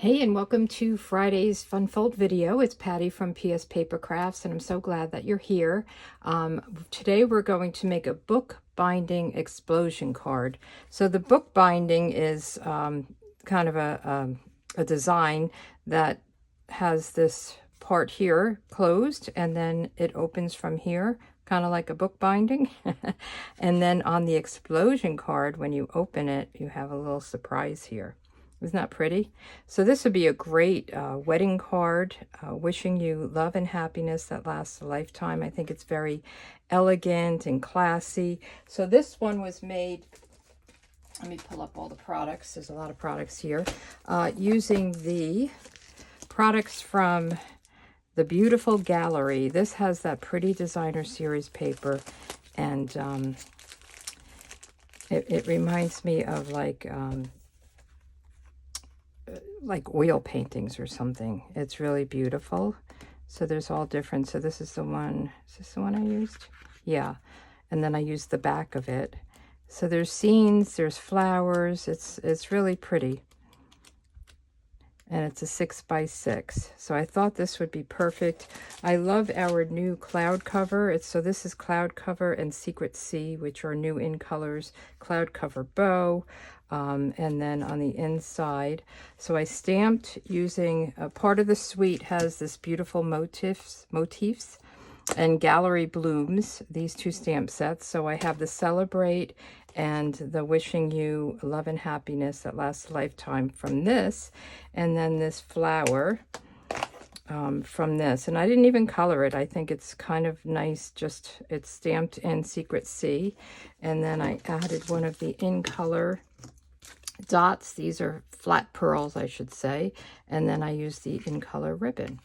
Hey, and welcome to Friday's Fun Fold video. It's Patty from pspapercrafts, and I'm so glad that you're here. Today we're going to make a book binding explosion card. So the book binding is kind of a design that has this part here closed, and then it opens from here, kind of like a book binding. And then on the explosion card, when you open it, you have a little surprise here. Isn't that pretty? So this would be a great wedding card, wishing you love and happiness that lasts a lifetime. I think it's very elegant and classy. So this one was made, let me pull up all the products. There's a lot of products here. Using the products from the beautiful gallery. This has that pretty designer series paper, and it reminds me of like oil paintings or something. It's really beautiful. So there's all different. So this is the one. Is this the one I used? Yeah. And then I used the back of it. So there's scenes, there's flowers. It's really pretty. And it's a 6x6. So I thought this would be perfect. I love our new cloud cover. So this is cloud cover and Secret Sea, which are new in colors. Cloud cover bow. And then on the inside, so I stamped using a part of the suite has this beautiful motifs and gallery blooms, these two stamp sets. So I have the celebrate and the wishing you love and happiness that lasts a lifetime from this, and then this flower from this. And I didn't even color it. I think it's kind of nice, just it's stamped in Secret Sea. And then I added one of the in color dots. These are flat pearls, I should say. And then I use the in color ribbon.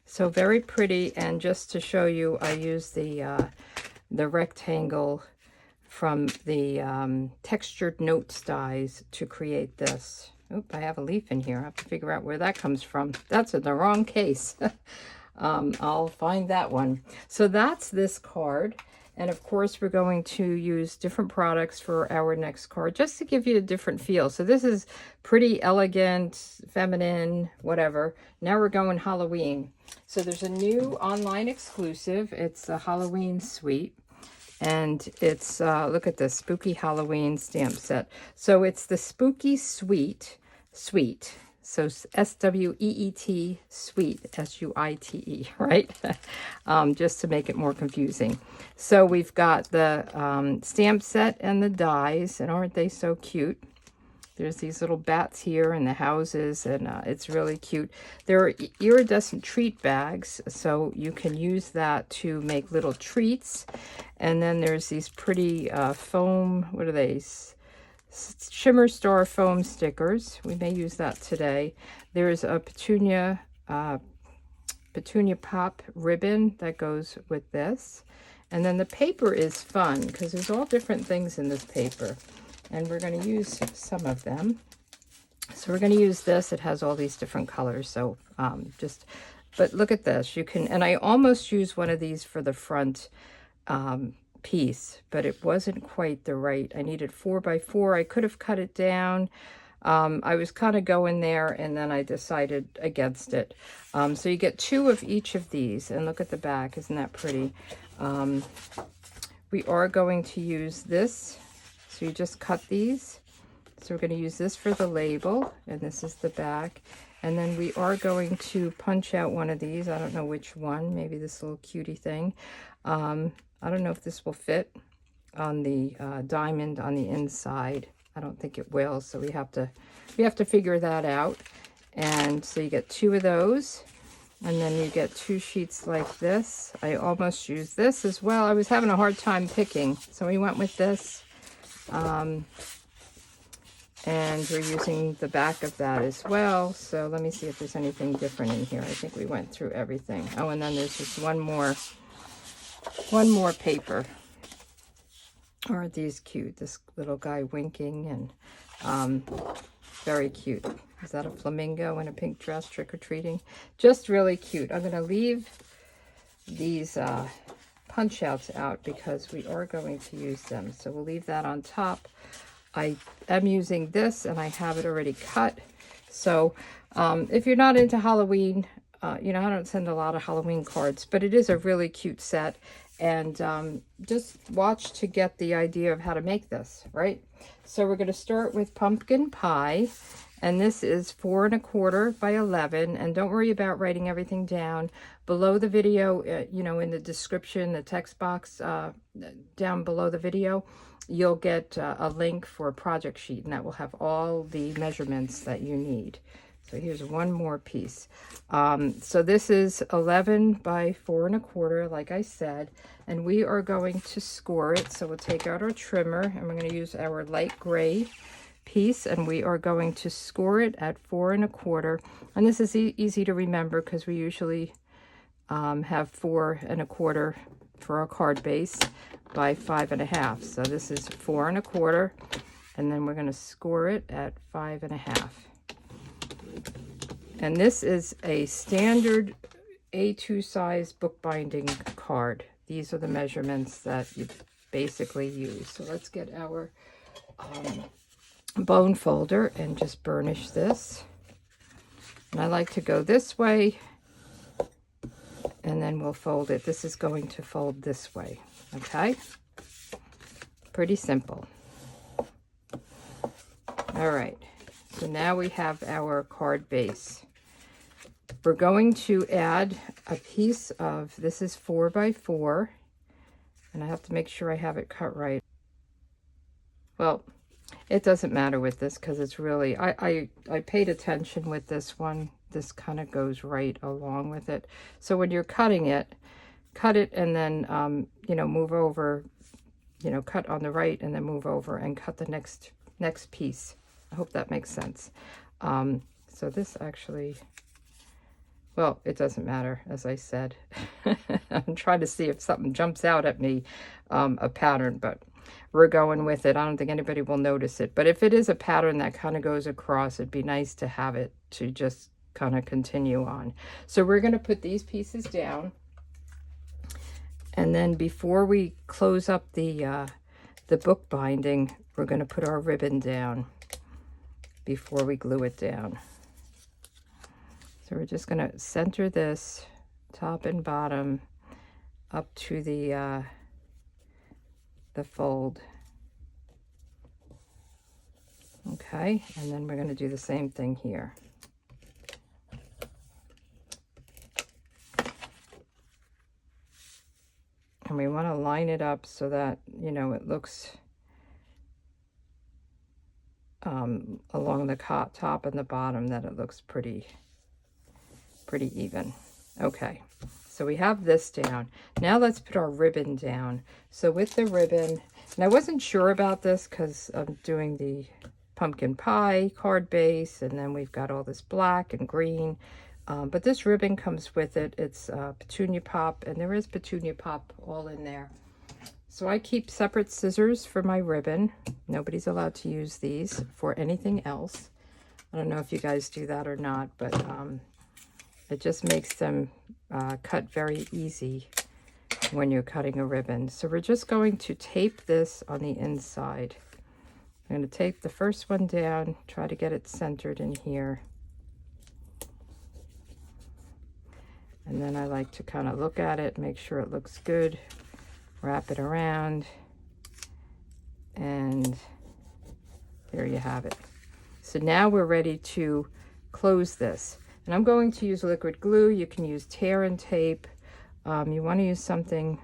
So very pretty. And just to show you, I use the rectangle from the textured notes dies to create this. Oop, I have a leaf in here. I have to figure out where that comes from. That's in the wrong case. I'll find that one. So that's this card. And of course, we're going to use different products for our next card, just to give you a different feel. So this is pretty elegant, feminine, whatever. Now we're going Halloween. So there's a new online exclusive. It's a Halloween suite. And it's, look at this, Spooky Halloween stamp set. So it's the Spooky Suite. So S-W-E-E-T, suite, S-U-I-T-E, right? Just to make it more confusing. So we've got the stamp set and the dies, and aren't they so cute? There's these little bats here and the houses, and it's really cute. There are iridescent treat bags, so you can use that to make little treats. And then there's these pretty foam, what are they? Shimmer Star foam stickers. We may use that today. There's a petunia pop ribbon that goes with this. And then the paper is fun because there's all different things in this paper. And we're going to use some of them. So we're going to use this. It has all these different colors. So but look at this. You can, and I almost used one of these for the front piece, but it wasn't quite the right. I needed 4x4. I could have cut it down. I was kind of going there, and then I decided against it. So you get 2 of each of these, and look at the back. Isn't that pretty? We are going to use this. So you just cut these. So we're going to use this for the label, and this is the back. And then we are going to punch out one of these. I don't know which one. Maybe this little cutie thing. I don't know if this will fit on the diamond on the inside. I don't think it will, so we have to figure that out. And so you get 2 of those, and then you get 2 sheets like this. I almost used this as well. I was having a hard time picking, so we went with this. And we're using the back of that as well. So let me see if there's anything different in here. I think we went through everything. Oh, and then there's just one more paper. Aren't these cute? This little guy winking, and very cute. Is that a flamingo in a pink dress trick-or-treating? Just really cute. I'm going to leave these punch outs out because we are going to use them. So we'll leave that on top. I am using this, and I have it already cut. So if you're not into Halloween, you know, I don't send a lot of Halloween cards, but it is a really cute set. And just watch to get the idea of how to make this, right? So we're going to start with pumpkin pie. And this is 4 1/4 by 11. And don't worry about writing everything down. Below the video, you know, in the description, the text box down below the video, you'll get a link for a project sheet. And that will have all the measurements that you need. So here's one more piece. So this is 11 by 4 1/4, like I said, and we are going to score it. So we'll take out our trimmer and we're going to use our light gray piece, and we are going to score it at 4 1/4. And this is easy to remember because we usually have 4 1/4 for our card base by 5 1/2. So this is 4 1/4, and then we're going to score it at 5 1/2. And this is a standard A2 size bookbinding card. These are the measurements that you basically use. So let's get our bone folder and just burnish this. And I like to go this way, and then we'll fold it. This is going to fold this way, okay? Pretty simple. All right, so now we have our card base. We're going to add a piece of, this is 4 by 4, and I have to make sure I have it cut right. Well, it doesn't matter with this because it's really, I paid attention with this one. This kind of goes right along with it. So when you're cutting it, cut it and then, you know, move over, you know, cut on the right and then move over and cut the next piece. I hope that makes sense. So this actually... Well, it doesn't matter, as I said. I'm trying to see if something jumps out at me, a pattern, but we're going with it. I don't think anybody will notice it. But if it is a pattern that kind of goes across, it'd be nice to have it to just kind of continue on. So we're going to put these pieces down. And then before we close up the book binding, we're going to put our ribbon down before we glue it down. So we're just going to center this top and bottom up to the fold. Okay, and then we're going to do the same thing here. And we want to line it up so that, you know, it looks along the top and the bottom, that it looks pretty even. Okay, so we have this down. Now let's put our ribbon down. So with the ribbon, and I wasn't sure about this because I'm doing the pumpkin pie card base, and then we've got all this black and green, but this ribbon comes with it. It's petunia pop, and there is petunia pop all in there. So I keep separate scissors for my ribbon. Nobody's allowed to use these for anything else. I don't know if you guys do that or not, but it just makes them cut very easy when you're cutting a ribbon. So we're just going to tape this on the inside. I'm going to tape the first one down, try to get it centered in here. And then I like to kind of look at it, make sure it looks good, wrap it around, and there you have it. So now we're ready to close this. And I'm going to use liquid glue. You can use tear and tape. You want to use something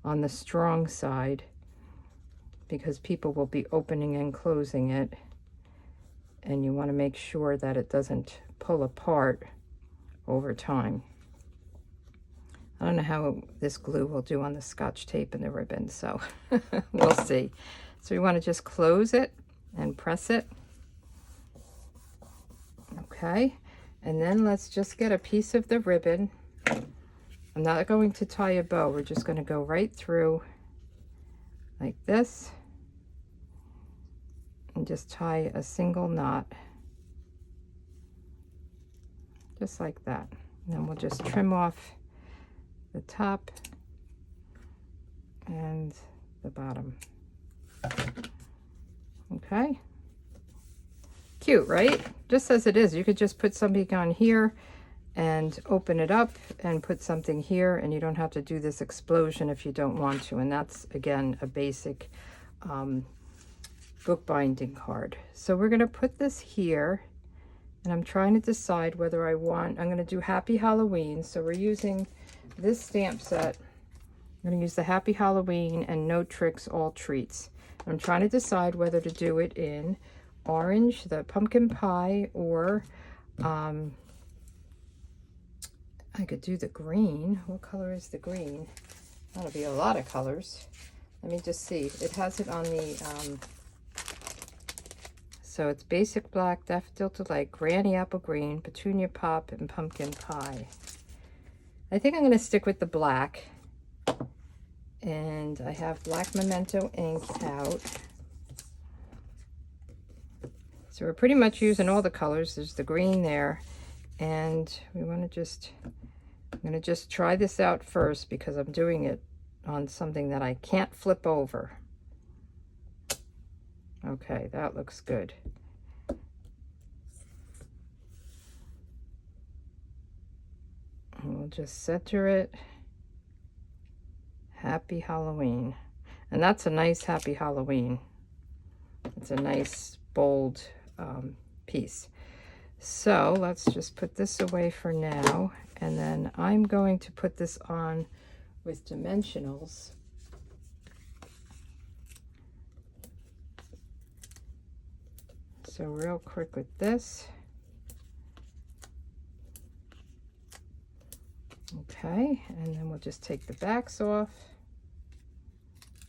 on the strong side because people will be opening and closing it. And you want to make sure that it doesn't pull apart over time. I don't know how this glue will do on the Scotch tape and the ribbon, so we'll see. So we want to just close it and press it. Okay. And then let's just get a piece of the ribbon. I'm not going to tie a bow. We're just going to go right through like this and just tie a single knot. Just like that. And then we'll just trim off the top and the bottom. Okay. cute, right? Just as it is. You could just put something on here and open it up and put something here, and you don't have to do this explosion if you don't want to. And that's, again, a basic bookbinding card. So we're going to put this here, and I'm trying to decide whether I'm going to do Happy Halloween. So we're using this stamp set. I'm going to use the Happy Halloween and No Tricks, All Treats. I'm trying to decide whether to do it in orange, the pumpkin pie, or I could do the green. What color is the green? That'll be a lot of colors. Let me just see. It has it on the, so it's basic black, daffodil delight, granny apple green, petunia pop, and pumpkin pie. I think I'm going to stick with the black. And I have black Memento ink out. So we're pretty much using all the colors. There's the green there. And we want to just, I'm going to just try this out first because I'm doing it on something that I can't flip over. Okay, that looks good. And we'll just center it. Happy Halloween. And that's a nice Happy Halloween. It's a nice, bold piece. So let's just put this away for now. And then I'm going to put this on with dimensionals. So real quick with this. Okay, and then we'll just take the backs off.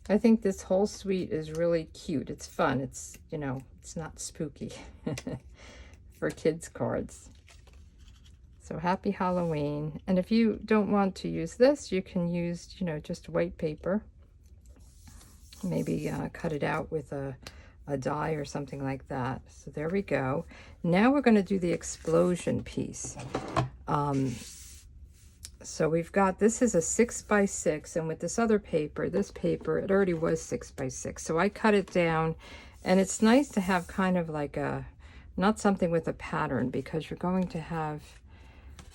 I think this whole suite is really cute. It's fun. It's, you know, it's not spooky for kids' cards. So Happy Halloween. And if you don't want to use this, you can use, you know, just white paper. Maybe cut it out with a die or something like that. So there we go. Now we're going to do the explosion piece. So we've got, this is a 6x6, and with this other paper, this paper, it already was 6x6. So I cut it down, and it's nice to have kind of like a, not something with a pattern, because you're going to have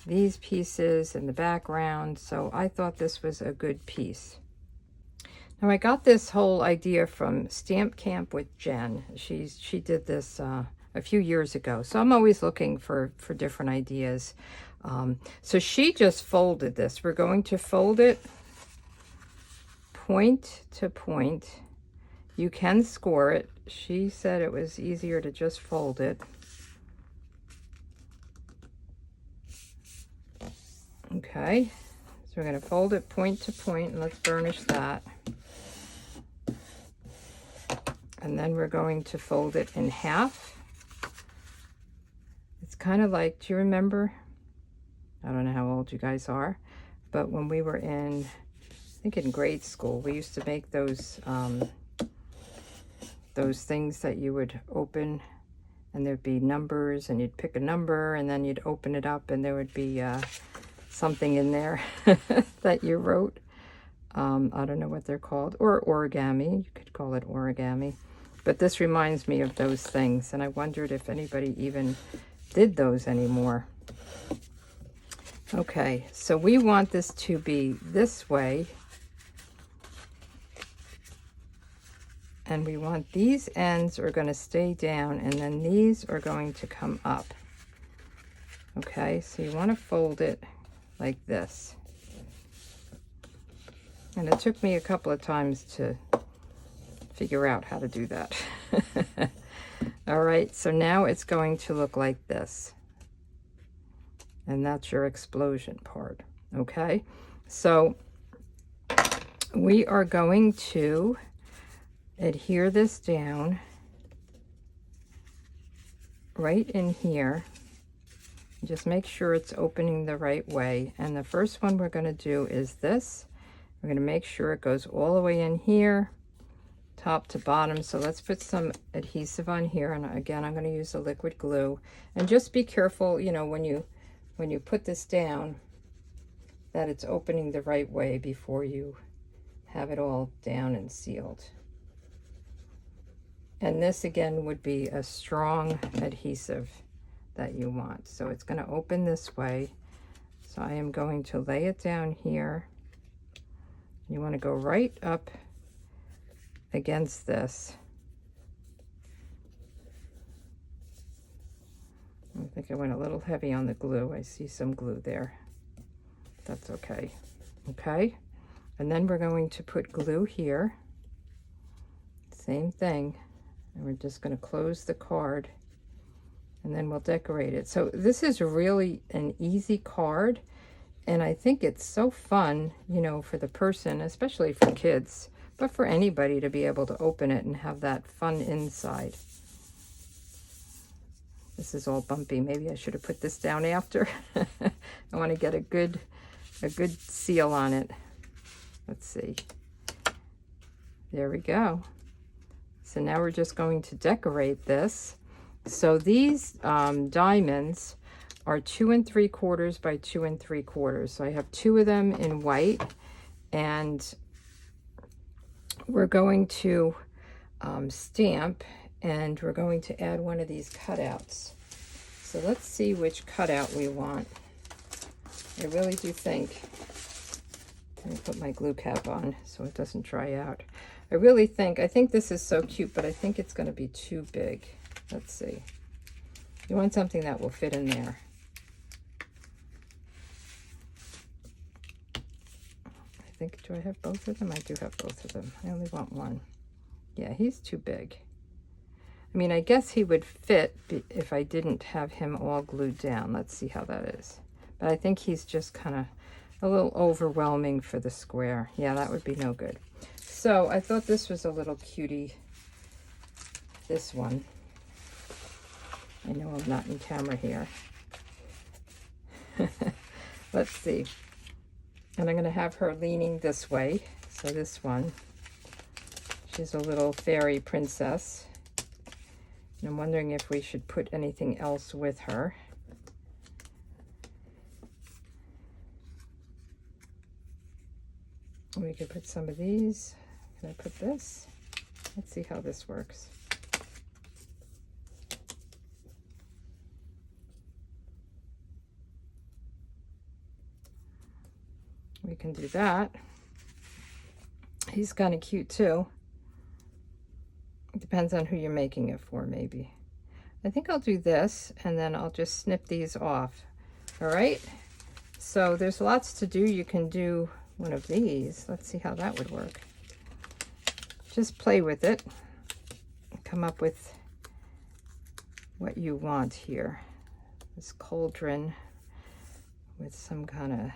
these pieces in the background. So I thought this was a good piece. Now I got this whole idea from Stamp Camp with Jen. She did this a few years ago. So I'm always looking for different ideas. So she just folded this. We're going to fold it point to point. You can score it. She said it was easier to just fold it. Okay, so we're going to fold it point to point, and let's burnish that. And then we're going to fold it in half. It's kind of like, do you remember? I don't know how old you guys are, but when we were in, I think in grade school, we used to make those things that you would open, and there'd be numbers, and you'd pick a number, and then you'd open it up, and there would be something in there that you wrote. I don't know what they're called, or origami. You could call it origami. But this reminds me of those things, and I wondered if anybody even did those anymore. Okay, so we want this to be this way. And we want these ends are going to stay down, and then these are going to come up. Okay, so you want to fold it like this. And it took me a couple of times to figure out how to do that. All right, so now it's going to look like this. And that's your explosion part. Okay, so we are going to adhere this down right in here. Just make sure it's opening the right way. And the first one we're going to do is this. We're going to make sure it goes all the way in here, top to bottom. So let's put some adhesive on here. And again, I'm going to use a liquid glue. And just be careful, you know, when you put this down, that it's opening the right way before you have it all down and sealed. And this again would be a strong adhesive that you want. So it's going to open this way. So I am going to lay it down here. You want to go right up against this. I think I went a little heavy on the glue. I see some glue there. That's okay. Okay. And then we're going to put glue here. Same thing. And we're just going to close the card. And then we'll decorate it. So this is really an easy card. And I think it's so fun, you know, for the person, especially for kids, but for anybody to be able to open it and have that fun inside. This is all bumpy. Maybe I should have put this down after. I want to get a good seal on it. Let's see. There we go. So now we're just going to decorate this. So these diamonds are 2 3/4 by 2 3/4. So I have 2 of them in white, and we're going to stamp, and we're going to add one of these cutouts. So let's see which cutout we want. I really do think, let me put my glue cap on so it doesn't dry out. I think this is so cute, but I think it's going to be too big. Let's see. You want something that will fit in there. I think, do I have both of them? I do have both of them. I only want one. Yeah, he's too big. I mean, I guess he would fit if I didn't have him all glued down. Let's see how that is. But I think he's just kind of a little overwhelming for the square. Yeah, that would be no good. So I thought this was a little cutie, this one. I know I'm not in camera here. Let's see. And I'm going to have her leaning this way. So this one, she's a little fairy princess. And I'm wondering if we should put anything else with her. We could put some of these. Can I put this? Let's see how this works. We can do that. He's kind of cute too. It depends on who you're making it for, maybe. I think I'll do this, and then I'll just snip these off. All right? So there's lots to do. You can do one of these. Let's see how that would work. Just play with it. Come up with what you want here. This cauldron with some kind of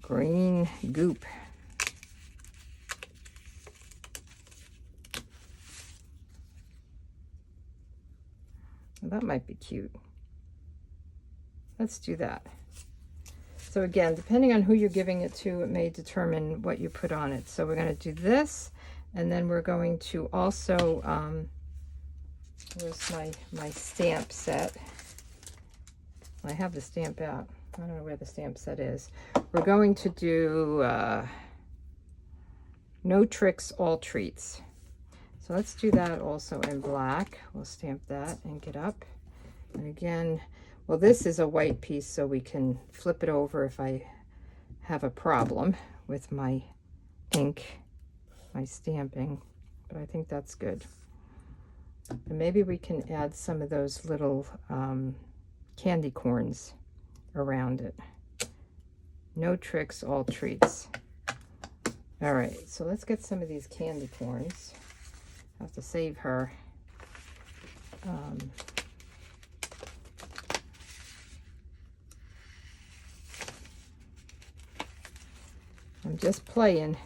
green goop. Well, that might be cute. Let's do that. So again, depending on who you're giving it to, it may determine what you put on it. So we're going to do this, and then we're going to also, where's my stamp set? I have the stamp out. I don't know where the stamp set is. We're going to do No Tricks, All Treats. So let's do that also in black. We'll stamp that and get up. And again, well, this is a white piece, so we can flip it over if I have a problem with my ink, my stamping. But I think that's good. And maybe we can add some of those little candy corns around it. No Tricks, All Treats. All right, so let's get some of these candy corns. I have to save her. I'm just playing.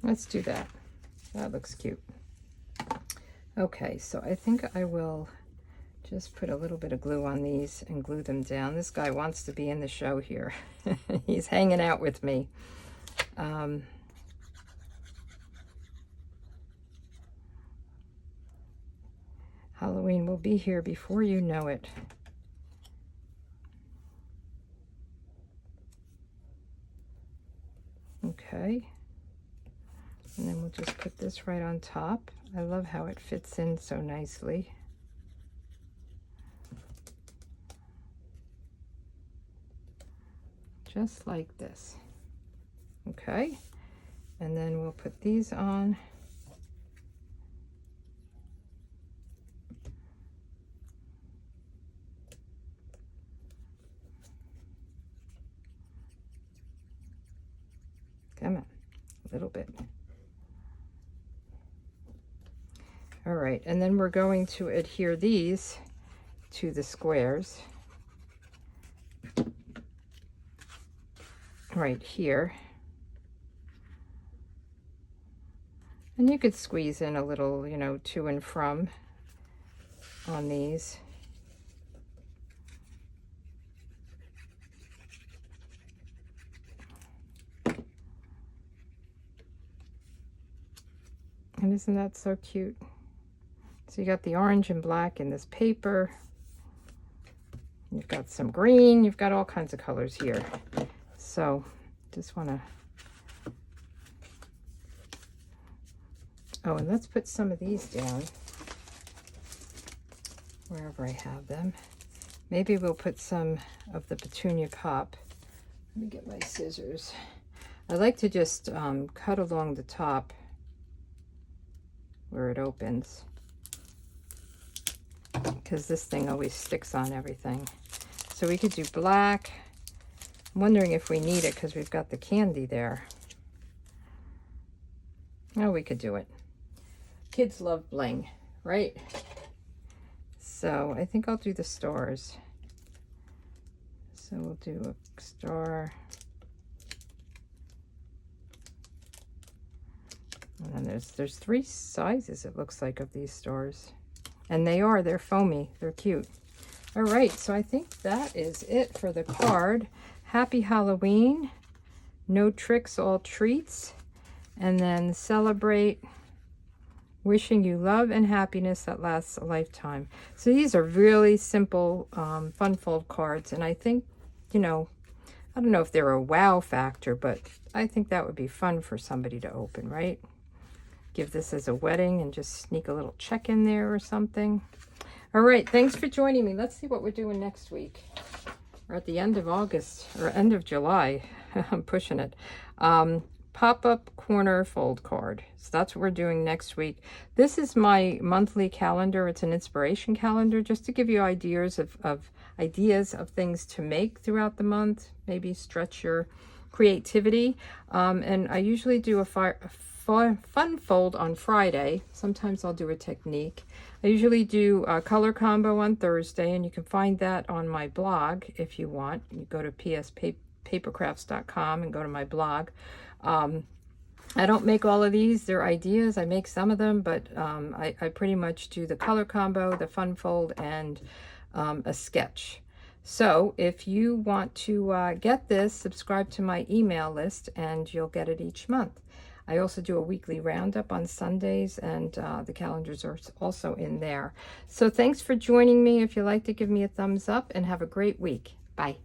Let's do that. That looks cute. Okay, so I think I will just put a little bit of glue on these and glue them down. This guy wants to be in the show here. He's hanging out with me. Halloween will be here before you know it. Okay, And then we'll just put this right on top. I love how it fits in so nicely. Just like this. Okay, and then we'll put these on. Come on, a little bit. All right, and then we're going to adhere these to the squares right here. And you could squeeze in a little, you know, to and from on these. And isn't that so cute? So you got the orange and black in this paper. You've got some green. You've got all kinds of colors here. So just want to... Oh, and let's put some of these down wherever I have them. Maybe we'll put some of the petunia pop. Let me get my scissors. I like to just cut along the top where it opens, because this thing always sticks on everything. So we could do black. I'm wondering if we need it because we've got the candy there. Oh, we could do it. Kids love bling, right? So I think I'll do the stars. So we'll do a star. And then there's 3 sizes, it looks like, of these stars. And they're foamy. They're cute. All right, so I think that is it for the card. Happy Halloween. No tricks, all treats. And then celebrate. Wishing you love and happiness that lasts a lifetime. So these are really simple, fun fold cards. And I think, you know, I don't know if they're a wow factor, but I think that would be fun for somebody to open, right? Give this as a wedding and just sneak a little check in there or something. All right, thanks for joining me. Let's see what we're doing next week. We're at the end of August, or end of July. I'm pushing it. Pop-up corner fold card. So that's what we're doing next week. This is my monthly calendar. It's an inspiration calendar just to give you ideas of things to make throughout the month. Maybe stretch your creativity. And I usually do a fun fold on Friday. Sometimes I'll do a technique. I usually do a color combo on Thursday, and you can find that on my blog if you want. You go to pspapercrafts.com and go to my blog. I don't make all of these. They're ideas. I make some of them, but I pretty much do the color combo, the fun fold, and a sketch. So if you want to get this, subscribe to my email list and you'll get it each month. I also do a weekly roundup on Sundays, and the calendars are also in there. So thanks for joining me. If you like to give me a thumbs up, and have a great week. Bye.